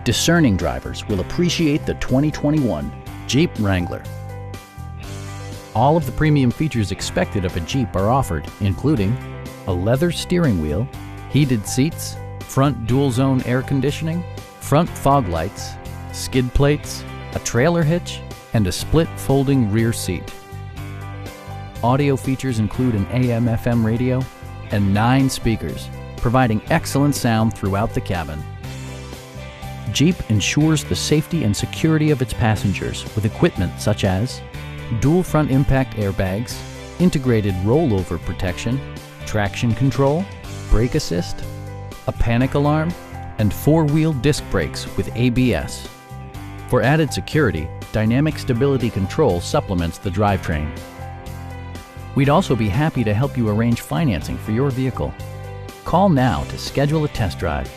Discerning drivers will appreciate the 2021 Jeep Wrangler. All of the premium features expected of a Jeep are offered, including a leather steering wheel, heated seats, front dual-zone air conditioning, front fog lights, skid plates, a trailer hitch, and a split folding rear seat. Audio features include an AM/FM radio and 9 speakers, providing excellent sound throughout the cabin. Jeep ensures the safety and security of its passengers with equipment such as dual front impact airbags, integrated rollover protection, traction control, brake assist, a panic alarm, and 4-wheel disc brakes with ABS. For added security, dynamic stability control supplements the drivetrain. We'd also be happy to help you arrange financing for your vehicle. Call now to schedule a test drive.